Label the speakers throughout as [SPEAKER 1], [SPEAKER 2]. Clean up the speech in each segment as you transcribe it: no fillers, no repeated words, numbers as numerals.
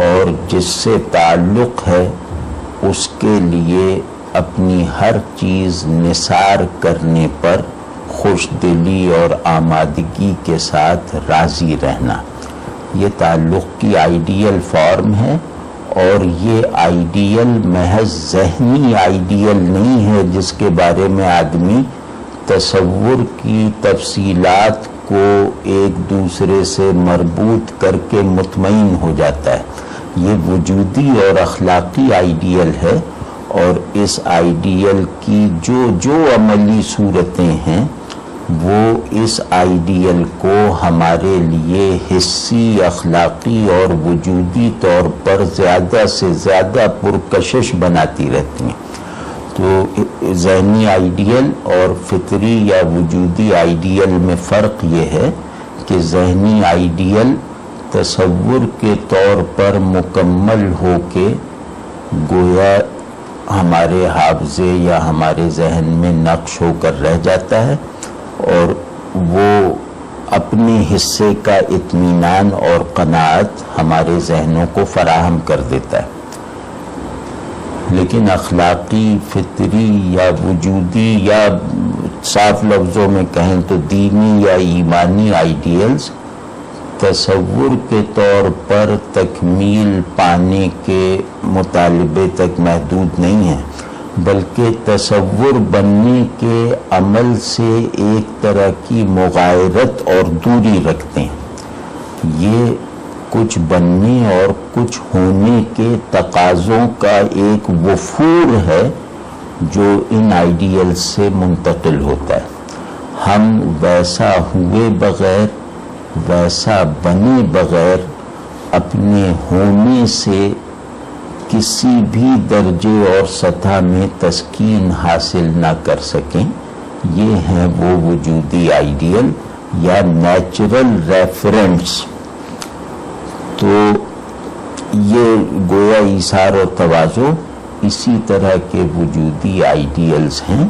[SPEAKER 1] اور جس سے تعلق ہے اس کے لیے اپنی ہر چیز نثار کرنے پر خوش دلی اور آمادگی کے ساتھ راضی رہنا، یہ تعلق کی آئیڈیل فارم ہے۔ اور یہ آئیڈیل محض ذہنی آئیڈیل نہیں ہے جس کے بارے میں آدمی تصور کی تفصیلات کو ایک دوسرے سے مربوط کر کے مطمئن ہو جاتا ہے، یہ وجودی اور اخلاقی آئیڈیل ہے۔ اور اس آئیڈیل کی جو عملی صورتیں ہیں وہ اس آئیڈیل کو ہمارے لیے حسی، اخلاقی اور وجودی طور پر زیادہ سے زیادہ پرکشش بناتی رہتی ہیں۔ تو ذہنی آئیڈیل اور فطری یا وجودی آئیڈیل میں فرق یہ ہے کہ ذہنی آئیڈیل تصور کے طور پر مکمل ہو کے گویا ہمارے حافظے یا ہمارے ذہن میں نقش ہو کر رہ جاتا ہے اور وہ اپنے حصے کا اطمینان اور قناعت ہمارے ذہنوں کو فراہم کر دیتا ہے۔ لیکن اخلاقی، فطری یا وجودی یا صاف لفظوں میں کہیں تو دینی یا ایمانی آئیڈیلز تصور کے طور پر تکمیل پانے کے مطالبے تک محدود نہیں ہیں، بلکہ تصور بننے کے عمل سے ایک طرح کی مغایرت اور دوری رکھتے ہیں۔ یہ کچھ بننے اور کچھ ہونے کے تقاضوں کا ایک وفور ہے جو ان آئیڈیل سے منتقل ہوتا ہے۔ ہم ویسا ہوئے بغیر، ویسا بنے بغیر اپنے ہونے سے کسی بھی درجے اور سطح میں تسکین حاصل نہ کر سکیں۔ یہ ہیں وہ وجودی آئیڈیل یا نیچرل ریفرنس۔ تو یہ گویا ایثار و تواضع اسی طرح کے وجودی آئیڈیلز ہیں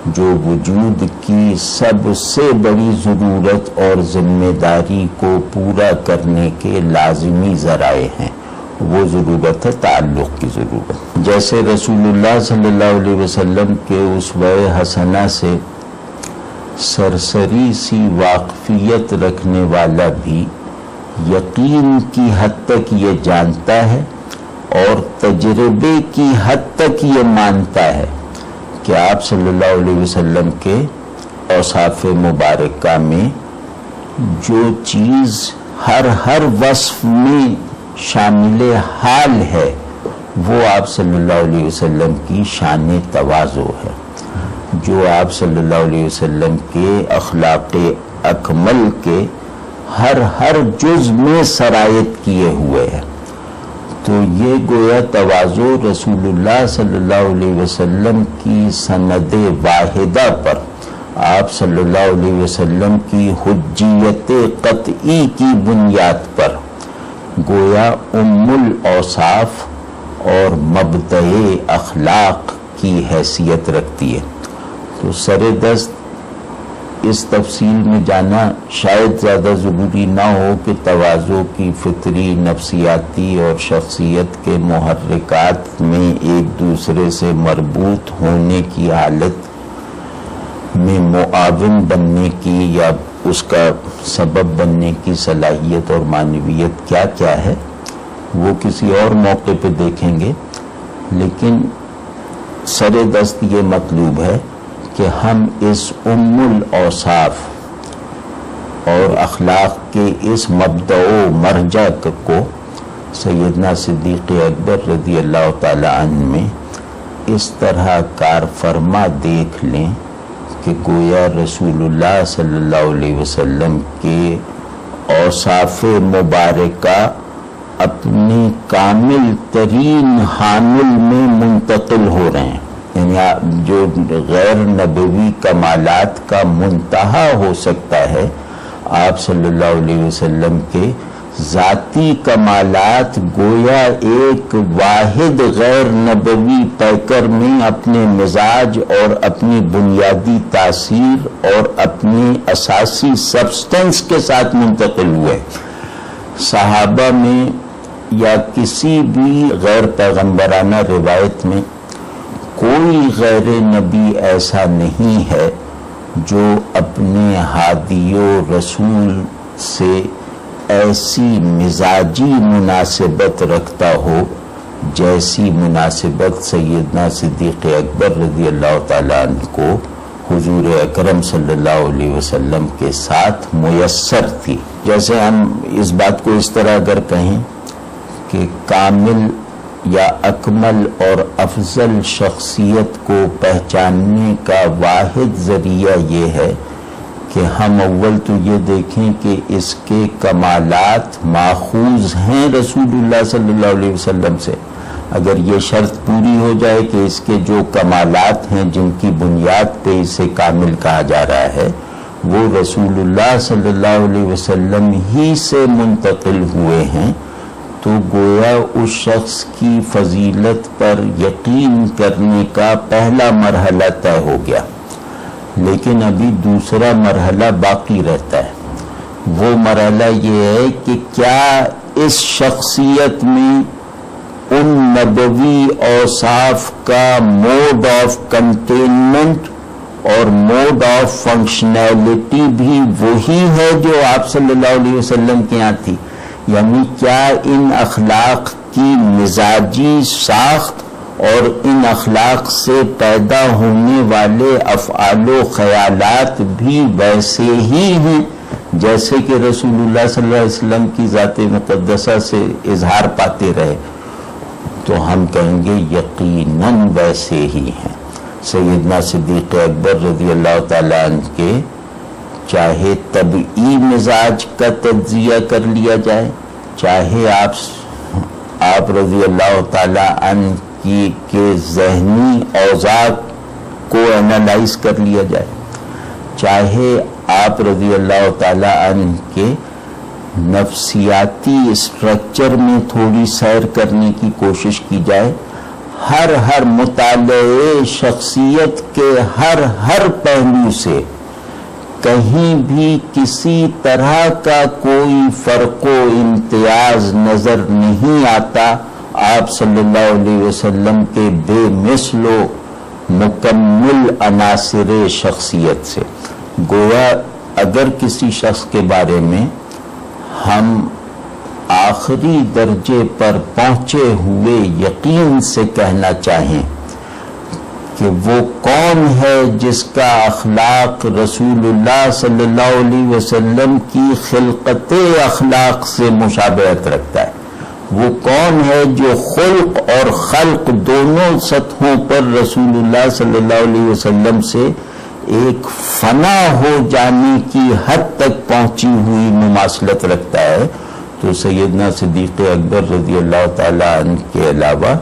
[SPEAKER 1] جو وجود کی سب سے بڑی ضرورت اور ذمہ داری کو پورا کرنے کے لازمی ذرائع ہیں۔ وہ ضرورت ہے تعلق کی ضرورت۔ جیسے رسول اللہ صلی اللہ علیہ وسلم کے اسوہ حسنہ سے سرسری سی واقفیت رکھنے والا بھی یقین کی حد تک یہ جانتا ہے اور تجربے کی حد تک یہ مانتا ہے کہ آپ صلی اللہ علیہ وسلم کے اوصاف مبارکہ میں جو چیز ہر وصف میں شامل حال ہے وہ آپ صلی اللہ علیہ وسلم کی شان تواضع ہے، جو آپ صلی اللہ علیہ وسلم کے اخلاق اکمل کے ہر جز میں سرایت کیے ہوئے ہیں۔ تو یہ گویا تواضع رسول اللہ صلی اللہ علیہ وسلم کی سند واحدہ پر آپ صلی اللہ علیہ وسلم کی حجیت قطعی کی بنیاد پر گویا ام الاوصاف اور مبدأ اخلاق کی حیثیت رکھتی ہے۔ تو سر دست اس تفصیل میں جانا شاید زیادہ ضروری نہ ہو کہ تواضع کی فطری، نفسیاتی اور شخصیت کے محرکات میں ایک دوسرے سے مربوط ہونے کی حالت میں معاون بننے کی یا اس کا سبب بننے کی صلاحیت اور معنویت کیا کیا ہے وہ کسی اور موقع پہ دیکھیں گے، لیکن سر دست یہ مطلوب ہے کہ ہم اس ام الاوصاف اور اخلاق کے اس مبدأ و مرجع کو سیدنا صدیق اکبر رضی اللہ تعالی عنہ میں اس طرح کار فرما دیکھ لیں کہ گویا رسول اللہ صلی اللہ علیہ وسلم کے اوصاف مبارکہ اپنی کامل ترین حامل میں منتقل ہو رہے ہیں، یعنی جو غیر نبوی کمالات کا منتہا ہو سکتا ہے آپ صلی اللہ علیہ وسلم کے ذاتی کمالات گویا ایک واحد غیر نبوی پیکر میں اپنے مزاج اور اپنی بنیادی تاثیر اور اپنی اساسی سبسٹنس کے ساتھ منتقل ہوئے۔ صحابہ میں یا کسی بھی غیر پیغمبرانہ روایت میں کوئی غیر نبی ایسا نہیں ہے جو اپنے ہادی و رسول سے ایسی مزاجی مناسبت رکھتا ہو جیسی مناسبت سیدنا صدیق اکبر رضی اللہ تعالیٰ عنہ کو حضور اکرم صلی اللہ علیہ وسلم کے ساتھ میسر تھی۔ جیسے ہم اس بات کو اس طرح اگر کہیں کہ کامل یا اکمل اور افضل شخصیت کو پہچاننے کا واحد ذریعہ یہ ہے کہ ہم اول تو یہ دیکھیں کہ اس کے کمالات ماخوذ ہیں رسول اللہ صلی اللہ علیہ وسلم سے۔ اگر یہ شرط پوری ہو جائے کہ اس کے جو کمالات ہیں جن کی بنیاد پہ اسے کامل کہا جا رہا ہے وہ رسول اللہ صلی اللہ علیہ وسلم ہی سے منتقل ہوئے ہیں، تو گویا اس شخص کی فضیلت پر یقین کرنے کا پہلا مرحلہ طے ہو گیا، لیکن ابھی دوسرا مرحلہ باقی رہتا ہے۔ وہ مرحلہ یہ ہے کہ کیا اس شخصیت میں ان نبوی اوصاف کا موڈ آف کنٹینمنٹ اور موڈ آف فنکشنالٹی بھی وہی ہے جو آپ صلی اللہ علیہ وسلم کے یہاں تھی، یعنی کیا ان اخلاق کی مزاجی ساخت اور ان اخلاق سے پیدا ہونے والے افعال و خیالات بھی ویسے ہی ہیں جیسے کہ رسول اللہ صلی اللہ علیہ وسلم کی ذات مقدسہ سے اظہار پاتے رہے؟ تو ہم کہیں گے یقیناً ویسے ہی ہیں۔ سیدنا صدیق اکبر رضی اللہ تعالیٰ عنہ کے چاہے طبعی مزاج کا تجزیہ کر لیا جائے، چاہے آپ رضی اللہ تعالیٰ عنہ کے ذہنی اوضاع کو انالائز کر لیا جائے، چاہے آپ رضی اللہ تعالیٰ عنہ کے نفسیاتی اسٹرکچر میں تھوڑی سیر کرنے کی کوشش کی جائے، ہر مطالعے شخصیت کے ہر پہلو سے کہیں بھی کسی طرح کا کوئی فرق و امتیاز نظر نہیں آتا آپ صلی اللہ علیہ وسلم کے بے مثل و مکمل عناصر شخصیت سے۔ گویا اگر کسی شخص کے بارے میں ہم آخری درجے پر پہنچے ہوئے یقین سے کہنا چاہیں کہ وہ کون ہے جس کا اخلاق رسول اللہ صلی اللہ علیہ وسلم کی خلقت اخلاق سے مشابہت رکھتا ہے، وہ کون ہے جو خلق اور خلق دونوں سطحوں پر رسول اللہ صلی اللہ علیہ وسلم سے ایک فنا ہو جانے کی حد تک پہنچی ہوئی مماثلت رکھتا ہے، تو سیدنا صدیق اکبر رضی اللہ تعالیٰ عنہ کے علاوہ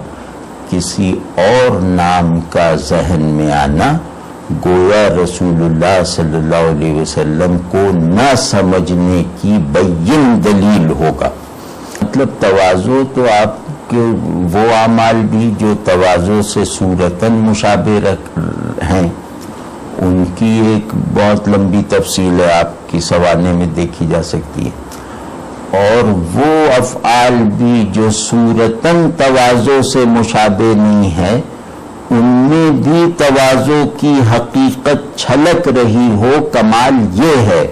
[SPEAKER 1] کسی اور نام کا ذہن میں آنا گویا رسول اللہ صلی اللہ علیہ وسلم کو نہ سمجھنے کی بین دلیل ہوگا۔ مطلب تواضع تو آپ کے وہ اعمال بھی جو تواضع سے صورتاً مشابہ ہیں ان کی ایک بہت لمبی تفصیل ہے، آپ کی سوانح میں دیکھی جا سکتی ہے، اور وہ افعال بھی جو صورتاً تواضع سے مشابہ نہیں ہے ان میں بھی تواضع کی حقیقت چھلک رہی ہو، کمال یہ ہے۔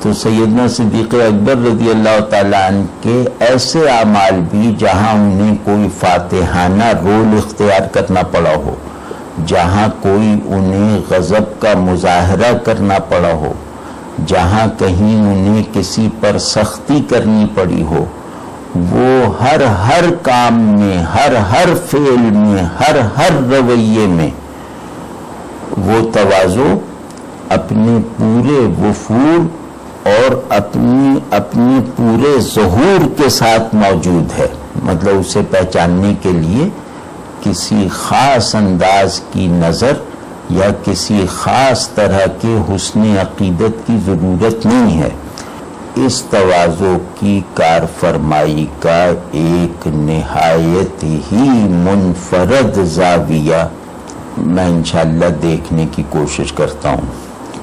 [SPEAKER 1] تو سیدنا صدیق اکبر رضی اللہ تعالیٰ عنہ کے ایسے اعمال بھی جہاں انہیں کوئی فاتحانہ رول اختیار کرنا پڑا ہو، جہاں کوئی انہیں غضب کا مظاہرہ کرنا پڑا ہو، جہاں کہیں انہیں کسی پر سختی کرنی پڑی ہو، وہ ہر کام میں، ہر فعل میں، ہر رویے میں وہ تواضع اپنے پورے وفور اور اپنے پورے ظہور کے ساتھ موجود ہے۔ مطلب اسے پہچاننے کے لیے کسی خاص انداز کی نظر یا کسی خاص طرح کے حسن عقیدت کی ضرورت نہیں ہے۔ اس تواضع کی کارفرمائی کا ایک نہایت ہی منفرد زاویہ میں انشاءاللہ دیکھنے کی کوشش کرتا ہوں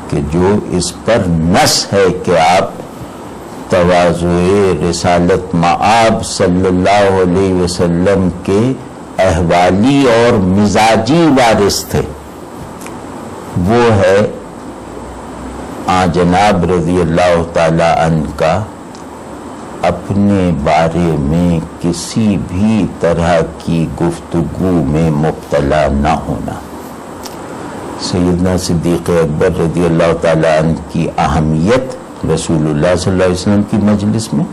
[SPEAKER 1] کہ جو اس پر نص ہے کہ آپ تواضع رسالت مآب صلی اللہ علیہ وسلم کے احوالی اور مزاجی وارث تھے، وہ ہے جناب رضی اللہ تعالی عنہ کا اپنے بارے میں کسی بھی طرح کی گفتگو میں مبتلا نہ ہونا۔ سیدنا صدیق اکبر رضی اللہ تعالی عنہ کی اہمیت رسول اللہ صلی اللہ علیہ وسلم کی مجلس میں،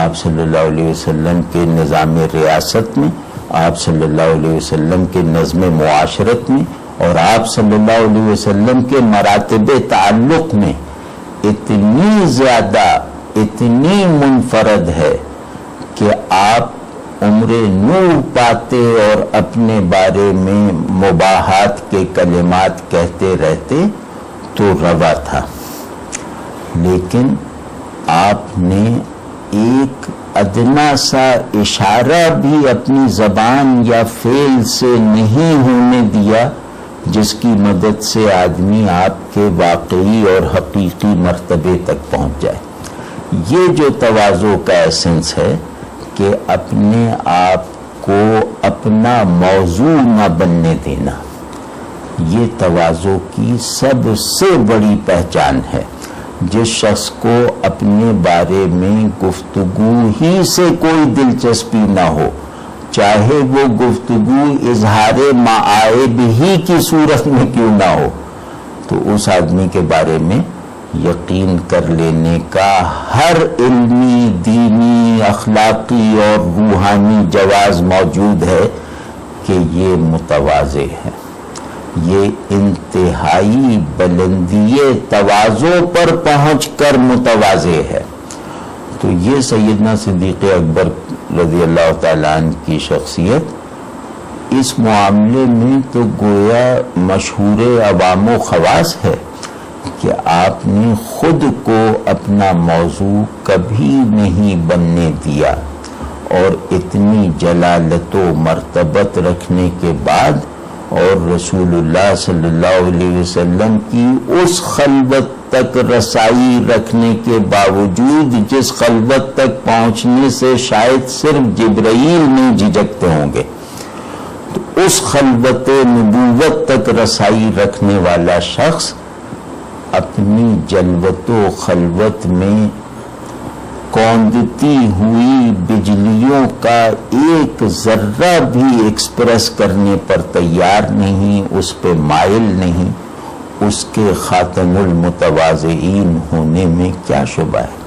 [SPEAKER 1] آپ صلی اللہ علیہ وسلم کے نظام ریاست میں، آپ صلی اللہ علیہ وسلم کے نظم معاشرت میں، اور آپ صلی اللہ علیہ وسلم کے مراتب تعلق میں اتنی زیادہ، اتنی منفرد ہے کہ آپ عمر نور پاتے اور اپنے بارے میں مباحات کے کلمات کہتے رہتے تو روا تھا، لیکن آپ نے ایک ادنا سا اشارہ بھی اپنی زبان یا فعل سے نہیں ہونے دیا جس کی مدد سے آدمی آپ کے واقعی اور حقیقی مرتبے تک پہنچ جائے۔ یہ جو تواضع کا ایسنس ہے کہ اپنے آپ کو اپنا موضوع نہ بننے دینا، یہ تواضع کی سب سے بڑی پہچان ہے۔ جس شخص کو اپنے بارے میں گفتگو ہی سے کوئی دلچسپی نہ ہو، چاہے وہ گفتگو اظہار معائب ہی کی صورت میں کیوں نہ ہو، تو اس آدمی کے بارے میں یقین کر لینے کا ہر علمی، دینی، اخلاقی اور روحانی جواز موجود ہے کہ یہ متواضع ہے، یہ انتہائی بلندی تواضع پر پہنچ کر متواضع ہے۔ تو یہ سیدنا صدیق اکبر رضی اللہ تعالیٰ عنہ کی شخصیت اس معاملے میں تو گویا مشہور عوام و خواص ہے کہ آپ نے خود کو اپنا موضوع کبھی نہیں بننے دیا، اور اتنی جلالت و مرتبت رکھنے کے بعد اور رسول اللہ صلی اللہ علیہ وسلم کی اس خلوت تک رسائی رکھنے کے باوجود جس خلوت تک پہنچنے سے شاید صرف جبرائیل نہیں جھجکتے ہوں گے، تو اس خلوت نبوت تک رسائی رکھنے والا شخص اپنی جلوت و خلوت میں کوندتی ہوئی بجلیوں کا ایک ذرہ بھی ایکسپریس کرنے پر تیار نہیں، اس پہ مائل نہیں، اس کے خاتم المتواضعین ہونے میں کیا شبہ ہے۔